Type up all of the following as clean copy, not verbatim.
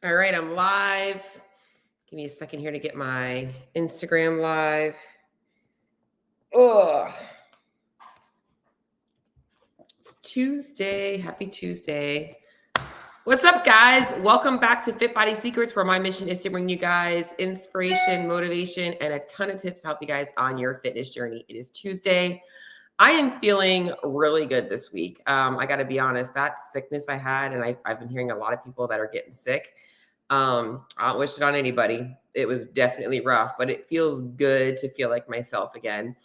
All right, I'm live. Give me a second here to get my Instagram live. Oh, it's Tuesday. Happy Tuesday. What's up, guys? Welcome back to Fit Body Secrets, where my mission is to bring you guys inspiration, motivation, and a ton of tips to help you guys on your fitness journey. It is Tuesday. I am feeling really good this week. I got to be honest, that sickness I had, and I've been hearing a lot of people that are getting sick. I don't wish it on anybody. It was definitely rough, but it feels good to feel like myself again.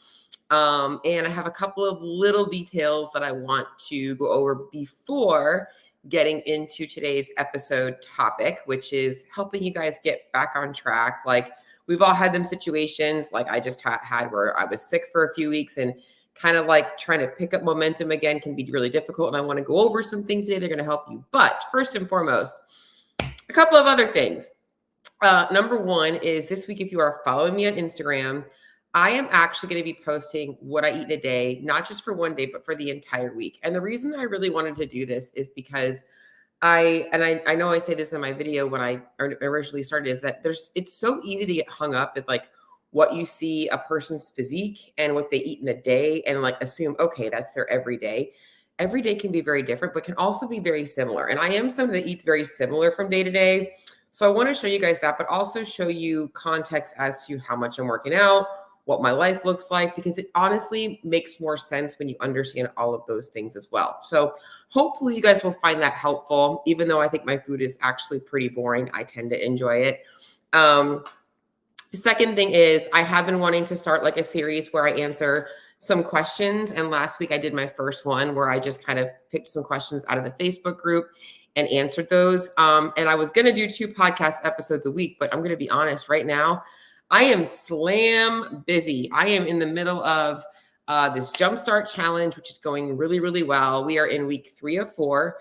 And I have a couple of little details that I want to go over before getting into today's episode topic, which is helping you guys get back on track. Like, we've all had them situations like I just had where I was sick for a few weeks, and kind of like trying to pick up momentum again can be really difficult. And I want to go over some things today that are going to help you. But first and foremost, a couple of other things. Number one is this week, if you are following me on Instagram, I am actually going to be posting what I eat in a day, not just for one day, but for the entire week. And the reason I really wanted to do this is because I know I say this in my video when I originally started, is that it's so easy to get hung up at like what you see a person's physique and what they eat in a day and like assume, okay, that's their everyday. Every day can be very different, but can also be very similar. And I am someone that eats very similar from day to day. So I want to show you guys that, but also show you context as to how much I'm working out, what my life looks like, because it honestly makes more sense when you understand all of those things as well. So hopefully you guys will find that helpful. Even though I think my food is actually pretty boring, I tend to enjoy it. The second thing is I have been wanting to start like a series where I answer some questions. And last week I did my first one where I just kind of picked some questions out of the Facebook group and answered those. And I was going to do 2 podcast episodes a week, but I'm going to be honest right now, I am slam busy. I am in the middle of this Jumpstart challenge, which is going really, really well. We are in week 3 of 4.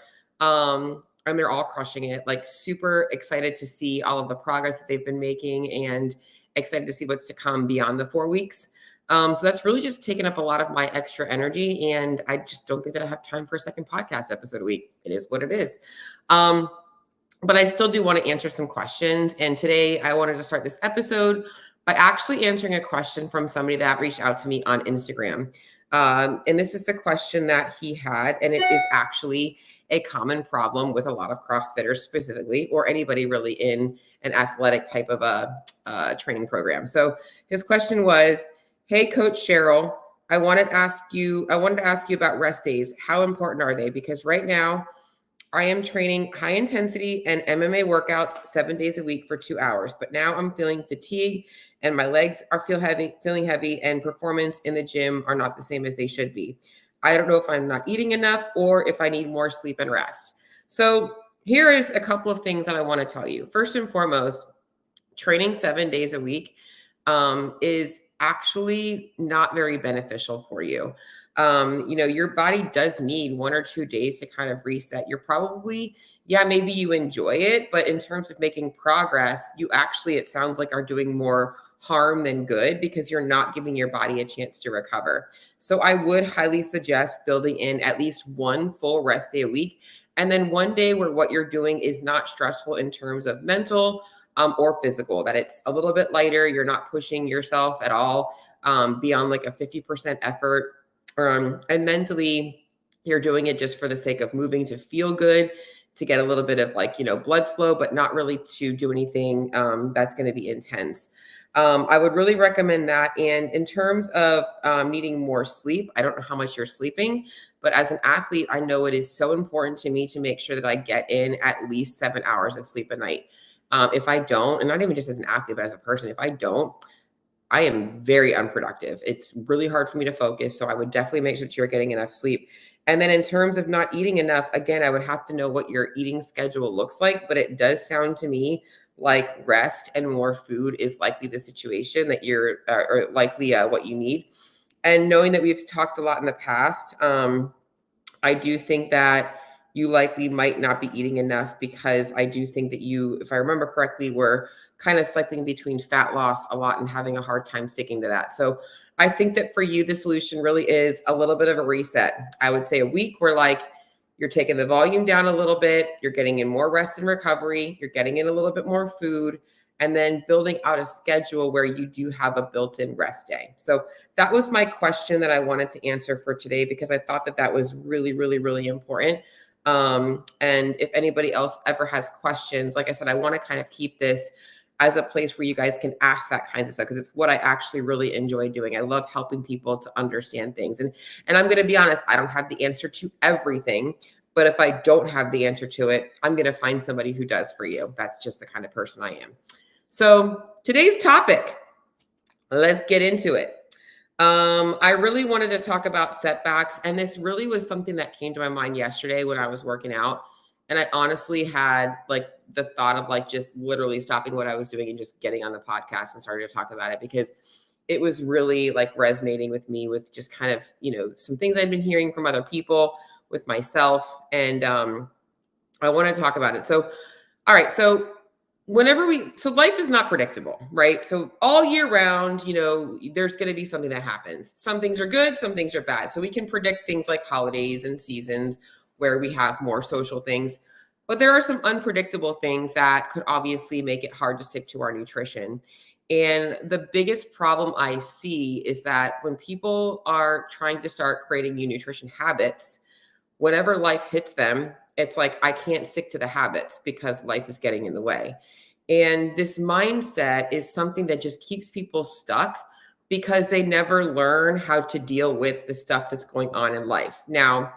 And they're all crushing it. Like, super excited to see all of the progress that they've been making and excited to see what's to come beyond the 4 weeks. So that's really just taken up a lot of my extra energy. And I just don't think that I have time for a second podcast episode a week. It is what it is. But I still do want to answer some questions. And today I wanted to start this episode by actually answering a question from somebody that reached out to me on Instagram. And this is the question that he had, and it is actually a common problem with a lot of CrossFitters specifically, or anybody really in an athletic type of a training program. So his question was, "Hey, Coach Cheryl, I wanted to ask you about rest days. How important are they? Because right now I am training high intensity and MMA workouts 7 days a week for 2 hours, but now I'm feeling fatigued and my legs are feeling heavy, and performance in the gym are not the same as they should be. I don't know if I'm not eating enough or if I need more sleep and rest." So here is a couple of things that I want to tell you. First and foremost, training 7 days a week is actually not very beneficial for you. Your body does need 1 or 2 days to kind of reset. You're probably, maybe you enjoy it, but in terms of making progress, you actually, it sounds like, are doing more harm than good because you're not giving your body a chance to recover. So I would highly suggest building in at least 1 full rest day a week, and then 1 day where what you're doing is not stressful in terms of mental or physical, that it's a little bit lighter. You're not pushing yourself at all beyond like a 50% effort. And mentally, you're doing it just for the sake of moving to feel good, to get a little bit of blood flow, but not really to do anything that's going to be intense. I would really recommend that. And in terms of needing more sleep, I don't know how much you're sleeping, but as an athlete, I know it is so important to me to make sure that I get in at least 7 hours of sleep a night. If I don't, and not even just as an athlete, but as a person, if I don't, I am very unproductive. It's really hard for me to focus. So I would definitely make sure that you're getting enough sleep. And then in terms of not eating enough, again, I would have to know what your eating schedule looks like, but it does sound to me like rest and more food is likely the situation that you're, or likely what you need. And knowing that we've talked a lot in the past, I do think that you likely might not be eating enough, because I do think that you, if I remember correctly, were kind of cycling between fat loss a lot and having a hard time sticking to that. So I think that for you, the solution really is a little bit of a reset. I would say a week where You're taking the volume down a little bit. You're getting in more rest and recovery. You're getting in a little bit more food, and then building out a schedule where you do have a built-in rest day. So that was my question that I wanted to answer for today, because I thought that that was really, really, really important. And if anybody else ever has questions, like I said, I want to kind of keep this as a place where you guys can ask that kinds of stuff, because it's what I actually really enjoy doing. I love helping people to understand things. And I'm going to be honest, I don't have the answer to everything, but if I don't have the answer to it, I'm going to find somebody who does for you. That's just the kind of person I am. So today's topic, let's get into it. I really wanted to talk about setbacks, and this really was something that came to my mind yesterday when I was working out. And I honestly had like the thought of like just literally stopping what I was doing and just getting on the podcast and starting to talk about it, because it was really like resonating with me, with just kind of, some things I'd been hearing from other people, with myself. And I want to talk about it. So, all right. So life is not predictable, right? So all year round, there's going to be something that happens. Some things are good, some things are bad. So we can predict things like holidays and seasons where we have more social things, but there are some unpredictable things that could obviously make it hard to stick to our nutrition. And the biggest problem I see is that when people are trying to start creating new nutrition habits, whenever life hits them, it's like, I can't stick to the habits because life is getting in the way. And this mindset is something that just keeps people stuck, because they never learn how to deal with the stuff that's going on in life. Now,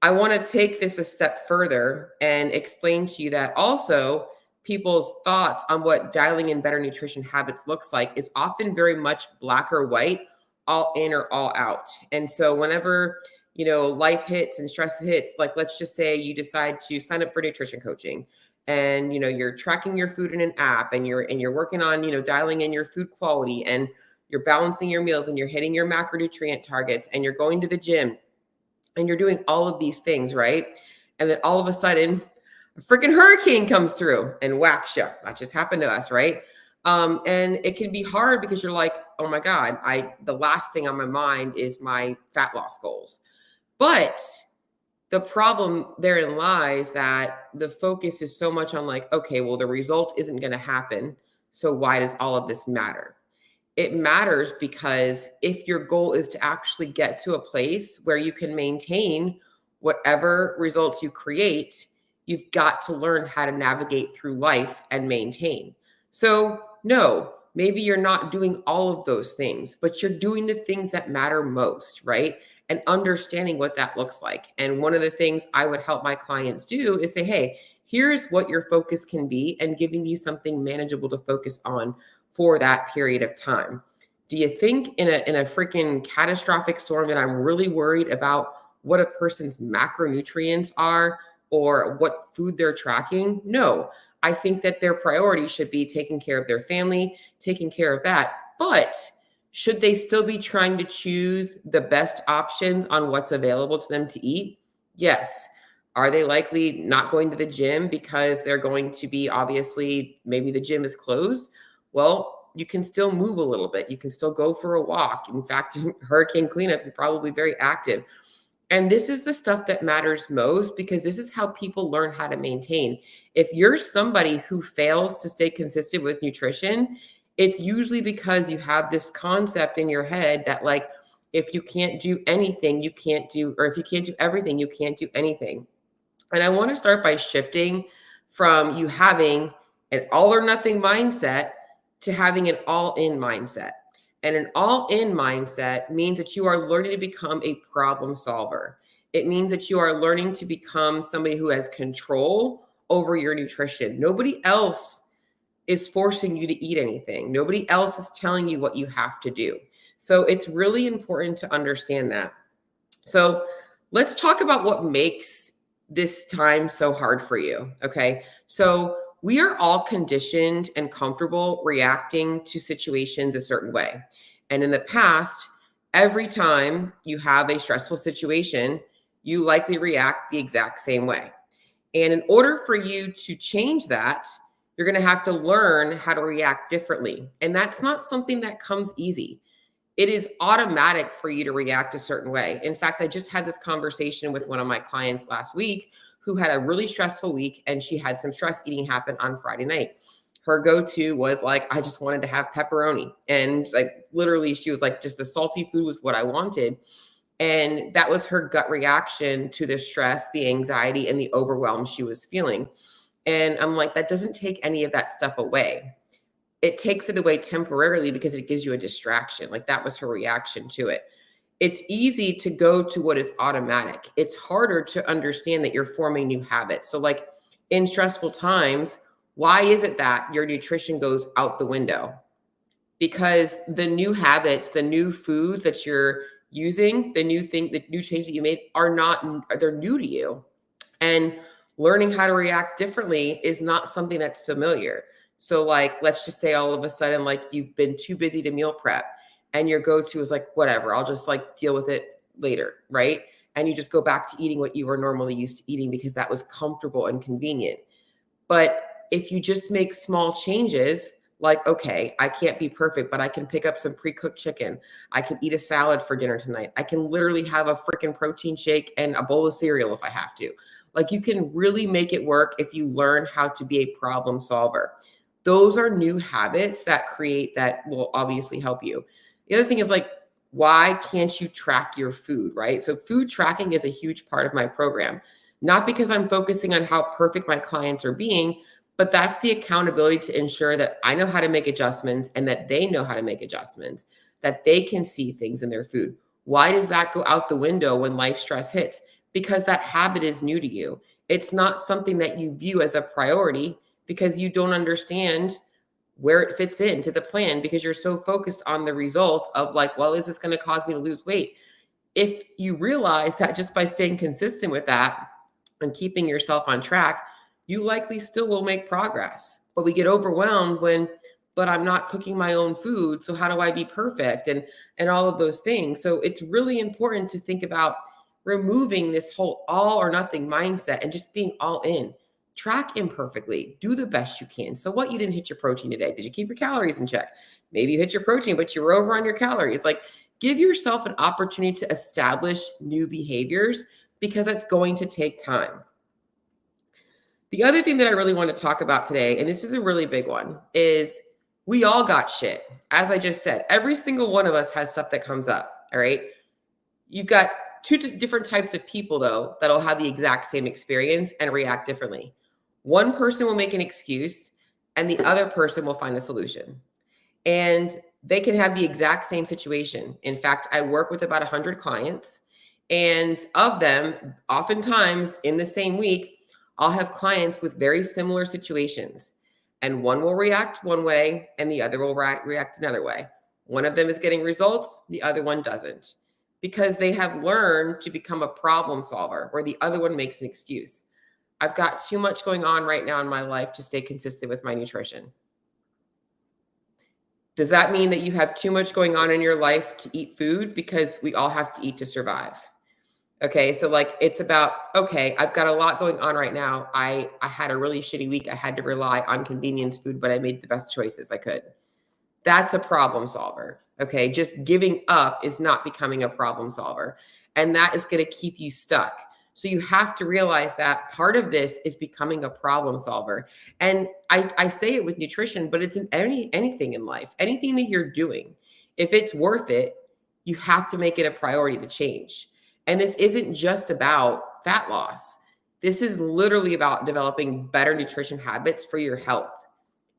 I want to take this a step further and explain to you that also people's thoughts on what dialing in better nutrition habits looks like is often very much black or white, all in or all out. And so whenever, life hits and stress hits, like let's just say you decide to sign up for nutrition coaching, and you're tracking your food in an app, and you're working on, dialing in your food quality, and you're balancing your meals, and you're hitting your macronutrient targets, and you're going to the gym, and you're doing all of these things, right? And then all of a sudden, a freaking hurricane comes through and whacks you. That just happened to us, right? And it can be hard because you're like, oh my God, the last thing on my mind is my fat loss goals. But the problem therein lies that the focus is so much on like, okay, well, the result isn't going to happen. So why does all of this matter? It matters because if your goal is to actually get to a place where you can maintain whatever results you create, you've got to learn how to navigate through life and maintain. So no, maybe you're not doing all of those things, but you're doing the things that matter most, right? And understanding what that looks like. And one of the things I would help my clients do is say, hey, here's what your focus can be, and giving you something manageable to focus on for that period of time. Do you think in a freaking catastrophic storm that I'm really worried about what a person's macronutrients are or what food they're tracking? No, I think that their priority should be taking care of their family, taking care of that. But should they still be trying to choose the best options on what's available to them to eat? Yes. Are they likely not going to the gym because they're going to be, obviously, maybe the gym is closed? Well, you can still move a little bit. You can still go for a walk. In fact, hurricane cleanup, you're probably very active. And this is the stuff that matters most, because this is how people learn how to maintain. If you're somebody who fails to stay consistent with nutrition, it's usually because you have this concept in your head that like, if you can't do anything, you can't do, or if you can't do everything, you can't do anything. And I want to start by shifting from you having an all or nothing mindset to having an all-in mindset. And an all-in mindset means that you are learning to become a problem solver. It means that you are learning to become somebody who has control over your nutrition. Nobody else is forcing you to eat anything. Nobody else is telling you what you have to do. So it's really important to understand that. So let's talk about what makes this time so hard for you. Okay. So we are all conditioned and comfortable reacting to situations a certain way. And in the past, every time you have a stressful situation, you likely react the exact same way. And in order for you to change that, you're going to have to learn how to react differently. And that's not something that comes easy. it is automatic for you to react a certain way. In fact, I just had this conversation with one of my clients last week who had a really stressful week, and she had some stress eating happen on Friday night. Her go-to was like, I just wanted to have pepperoni. And like literally she was like, just the salty food was what I wanted. And that was her gut reaction to the stress, the anxiety, and the overwhelm she was feeling. And I'm like, that doesn't take any of that stuff away. It takes it away temporarily because it gives you a distraction. Like that was her reaction to it. It's easy to go to what is automatic. It's harder to understand that you're forming new habits. So like in stressful times, why is it that your nutrition goes out the window? Because the new habits, the new foods that you're using, the new change that you made they're new to you. And learning how to react differently is not something that's familiar. So like, let's just say all of a sudden, like you've been too busy to meal prep and your go-to is like, whatever, I'll just like deal with it later, right? And you just go back to eating what you were normally used to eating because that was comfortable and convenient. But if you just make small changes, like, okay, I can't be perfect, but I can pick up some pre-cooked chicken. I can eat a salad for dinner tonight. I can literally have a freaking protein shake and a bowl of cereal if I have to. Like you can really make it work if you learn how to be a problem solver. Those are new habits that will obviously help you. The other thing is like, why can't you track your food, right? So food tracking is a huge part of my program, not because I'm focusing on how perfect my clients are being, but that's the accountability to ensure that I know how to make adjustments and that they know how to make adjustments, that they can see things in their food. Why does that go out the window when life stress hits? Because that habit is new to you. It's not something that you view as a priority because you don't understand where it fits into the plan because you're so focused on the result of like, well, is this going to cause me to lose weight? If you realize that just by staying consistent with that and keeping yourself on track, you likely still will make progress. But we get overwhelmed but I'm not cooking my own food. So how do I be perfect? And all of those things. So it's really important to think about removing this whole all or nothing mindset and just being all in. Track imperfectly, do the best you can. So what, you didn't hit your protein today? Did you keep your calories in check? Maybe you hit your protein, but you were over on your calories. Like give yourself an opportunity to establish new behaviors because it's going to take time. The other thing that I really want to talk about today, and this is a really big one, is we all got shit. As I just said, every single one of us has stuff that comes up, all right? You've got two different types of people, though, that'll have the exact same experience and react differently. One person will make an excuse, and the other person will find a solution. And they can have the exact same situation. In fact, I work with about 100 clients, and of them, oftentimes in the same week, I'll have clients with very similar situations. And one will react one way, and the other will react another way. One of them is getting results, the other one doesn't, because they have learned to become a problem solver, where the other one makes an excuse. I've got too much going on right now in my life to stay consistent with my nutrition. Does that mean that you have too much going on in your life to eat food? Because we all have to eat to survive. Okay, so like it's about, okay, I've got a lot going on right now. I had a really shitty week. I had to rely on convenience food, but I made the best choices I could. That's a problem solver. Okay, just giving up is not becoming a problem solver. And that is going to keep you stuck. So you have to realize that part of this is becoming a problem solver. And I say it with nutrition, but it's in anything in life, anything that you're doing. If it's worth it, you have to make it a priority to change. And this isn't just about fat loss. This is literally about developing better nutrition habits for your health,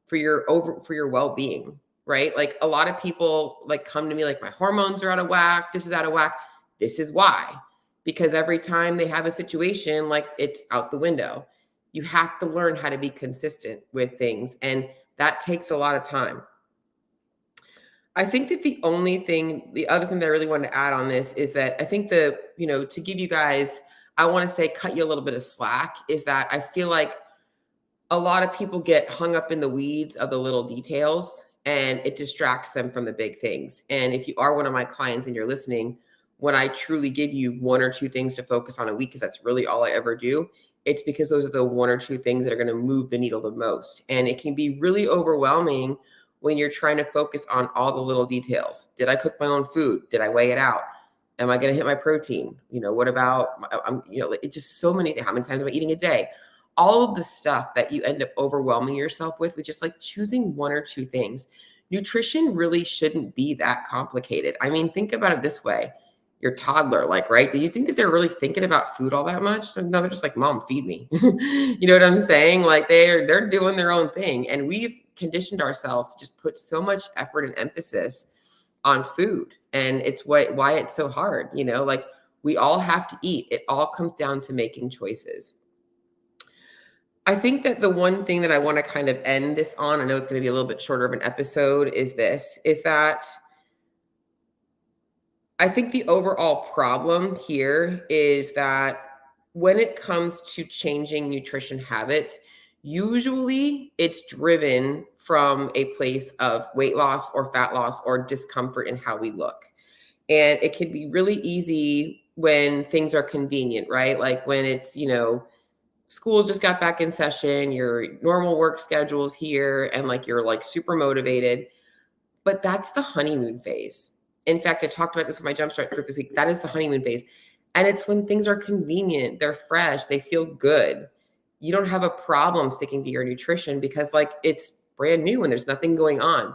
for your well-being, right? Like a lot of people like come to me like, my hormones are out of whack. This is out of whack. This is why. Because every time they have a situation, like it's out the window. You have to learn how to be consistent with things. And that takes a lot of time. I think that the other thing that I really want to add on this is that I think to give you guys, I want to say, cut you a little bit of slack, is that I feel like a lot of people get hung up in the weeds of the little details and it distracts them from the big things. And if you are one of my clients and you're listening, when I truly give you one or two things to focus on a week, because that's really all I ever do, it's because those are the one or two things that are going to move the needle the most. And it can be really overwhelming when you're trying to focus on all the little details. Did I cook my own food? Did I weigh it out? Am I going to hit my protein? What about, it's just so many things. How many times am I eating a day? All of the stuff that you end up overwhelming yourself with just like choosing one or two things. Nutrition really shouldn't be that complicated. I mean, think about it this way. Your toddler, right? Do you think that they're really thinking about food all that much? No, they're just like, Mom, feed me. You know what I'm saying? Like they're doing their own thing. And we've conditioned ourselves to just put so much effort and emphasis on food. And it's why it's so hard. Like we all have to eat. It all comes down to making choices. I think that the one thing that I want to kind of end this on, I know it's going to be a little bit shorter of an episode, is that I think the overall problem here is that when it comes to changing nutrition habits, usually it's driven from a place of weight loss or fat loss or discomfort in how we look. And it can be really easy when things are convenient, right? Like when it's, school just got back in session, your normal work schedule's here, and like you're like super motivated. But that's the honeymoon phase. In fact, I talked about this with my Jumpstart group this week. That is the honeymoon phase. And it's when things are convenient, they're fresh, they feel good. You don't have a problem sticking to your nutrition because like it's brand new and there's nothing going on.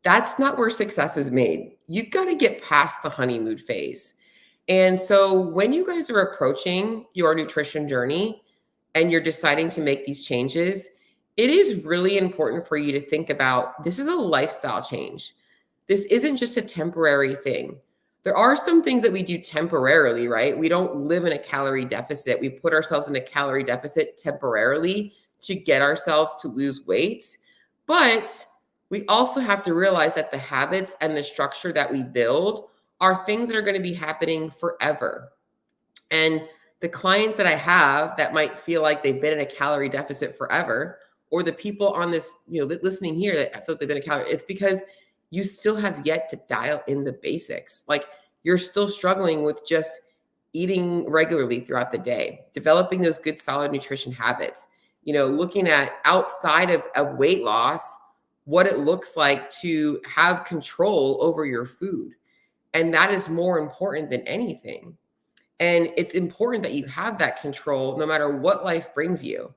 That's not where success is made. You've got to get past the honeymoon phase. And so when you guys are approaching your nutrition journey and you're deciding to make these changes, it is really important for you to think about, this is a lifestyle change. This isn't just a temporary thing. There are some things that we do temporarily, right? We don't live in a calorie deficit. We put ourselves in a calorie deficit temporarily to get ourselves to lose weight. But we also have to realize that the habits and the structure that we build are things that are going to be happening forever. And the clients that I have that might feel like they've been in a calorie deficit forever, or the people on this, listening here that feel like they've been in a calorie, it's because you still have yet to dial in the basics. Like you're still struggling with just eating regularly throughout the day, developing those good, solid nutrition habits, looking at outside of weight loss, what it looks like to have control over your food. And that is more important than anything. And it's important that you have that control no matter what life brings you.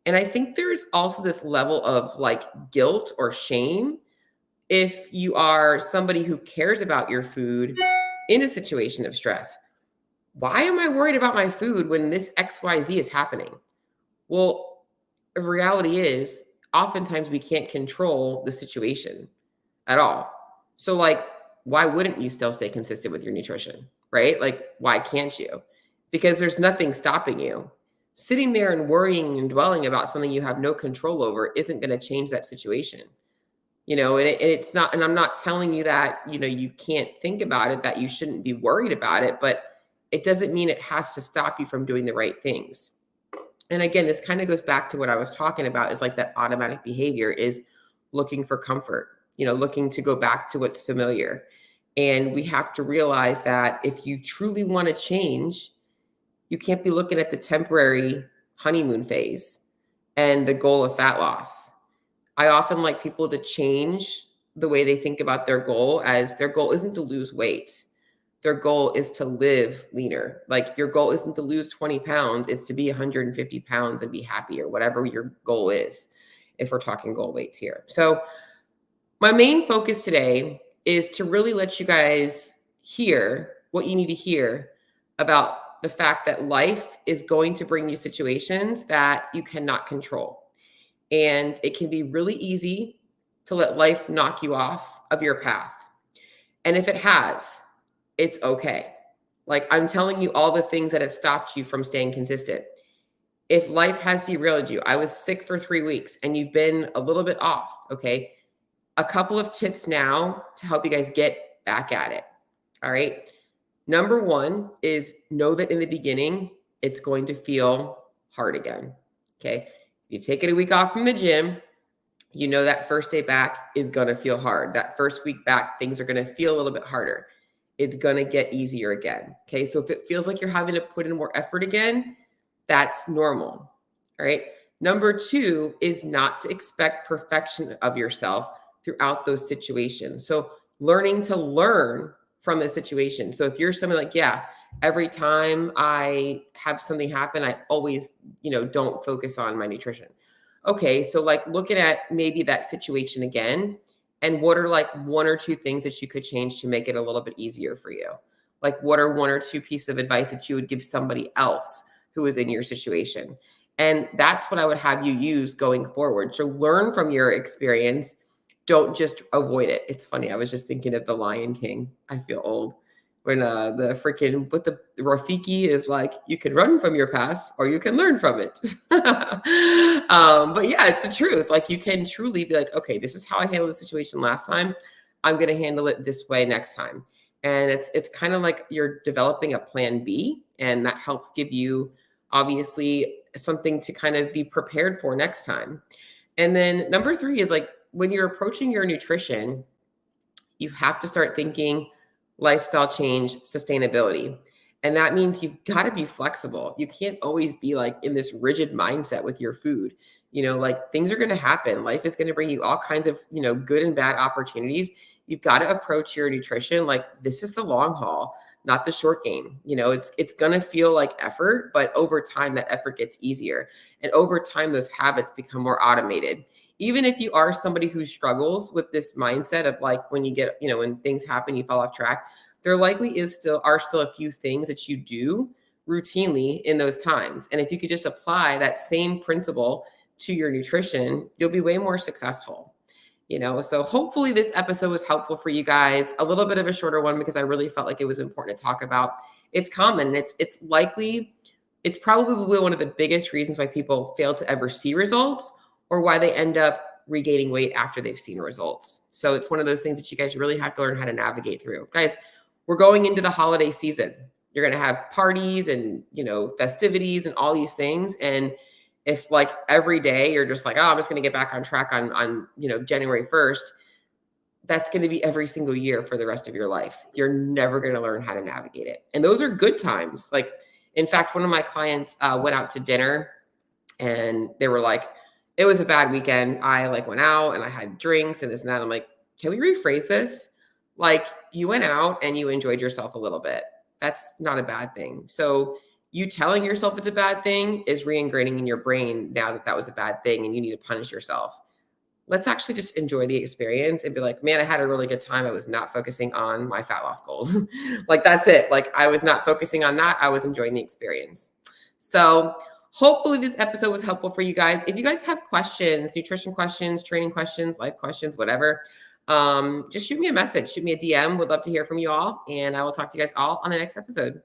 And I think there's also this level of like guilt or shame if you are somebody who cares about your food in a situation of stress. Why am I worried about my food when this XYZ is happening? Well, the reality is oftentimes we can't control the situation at all. So like, why wouldn't you still stay consistent with your nutrition, right? Like, why can't you? Because there's nothing stopping you. Sitting there and worrying and dwelling about something you have no control over isn't going to change that situation. And it's not, and I'm not telling you that, you can't think about it, that you shouldn't be worried about it, but it doesn't mean it has to stop you from doing the right things. And again, this kind of goes back to what I was talking about, is like that automatic behavior is looking for comfort, looking to go back to what's familiar. And we have to realize that if you truly want to change, you can't be looking at the temporary honeymoon phase and the goal of fat loss. I often like people to change the way they think about their goal, as their goal isn't to lose weight. Their goal is to live leaner. Like your goal isn't to lose 20 pounds. It's to be 150 pounds and be happy, or whatever your goal is, if we're talking goal weights here. So my main focus today is to really let you guys hear what you need to hear about the fact that life is going to bring you situations that you cannot control. And it can be really easy to let life knock you off of your path. And if it has, it's okay. Like I'm telling you all the things that have stopped you from staying consistent. If life has derailed you, I was sick for 3 weeks and you've been a little bit off, okay? A couple of tips now to help you guys get back at it, all right? Number one is know that in the beginning, it's going to feel hard again, okay? If you've taken a week off from the gym, you know that first day back is going to feel hard. That first week back, things are going to feel a little bit harder. It's going to get easier again, okay? So if it feels like you're having to put in more effort again, that's normal, all right? Number two is not to expect perfection of yourself throughout those situations. So learning to learn from the situation. So if you're somebody like, yeah, every time I have something happen, I always, don't focus on my nutrition. Okay, so like looking at maybe that situation again, and what are like one or two things that you could change to make it a little bit easier for you? Like what are one or two pieces of advice that you would give somebody else who is in your situation? And that's what I would have you use going forward. So learn from your experience. Don't just avoid it. It's funny. I was just thinking of the Lion King. I feel old when the freaking what the Rafiki is like. You can run from your past or you can learn from it. But yeah, it's the truth. Like you can truly be like, okay, this is how I handled the situation last time. I'm going to handle it this way next time. And it's kind of like you're developing a plan B, and that helps give you obviously something to kind of be prepared for next time. And then number 3 is like when you're approaching your nutrition, you have to start thinking lifestyle change, sustainability. And that means you've got to be flexible. You can't always be like in this rigid mindset with your food. Like things are going to happen. Life is going to bring you all kinds of, good and bad opportunities. You've got to approach your nutrition like this is the long haul, not the short game. It's going to feel like effort, but over time that effort gets easier. And over time those habits become more automated. Even if you are somebody who struggles with this mindset of like when you get, when things happen, you fall off track, there likely are still a few things that you do routinely in those times. And if you could just apply that same principle to your nutrition, you'll be way more successful. So hopefully this episode was helpful for you guys. A little bit of a shorter one because I really felt like it was important to talk about. It's common. It's probably one of the biggest reasons why people fail to ever see results or why they end up regaining weight after they've seen results. So it's one of those things that you guys really have to learn how to navigate through. Guys, we're going into the holiday season. You're going to have parties and, festivities and all these things. And if like every day you're just like, oh, I'm just going to get back on track on January 1st, that's going to be every single year for the rest of your life. You're never going to learn how to navigate it. And those are good times. Like, in fact, one of my clients went out to dinner and they were like, it was a bad weekend. I like went out and I had drinks and this and that. I'm like, can we rephrase this? Like you went out and you enjoyed yourself a little bit. That's not a bad thing. So you telling yourself it's a bad thing is re-ingraining in your brain now that was a bad thing and you need to punish yourself. Let's actually just enjoy the experience and be like, man, I had a really good time. I was not focusing on my fat loss goals. Like that's it. Like I was not focusing on that. I was enjoying the experience. So hopefully this episode was helpful for you guys. If you guys have questions, nutrition questions, training questions, life questions, whatever, just shoot me a message, shoot me a DM. Would love to hear from you all. And I will talk to you guys all on the next episode.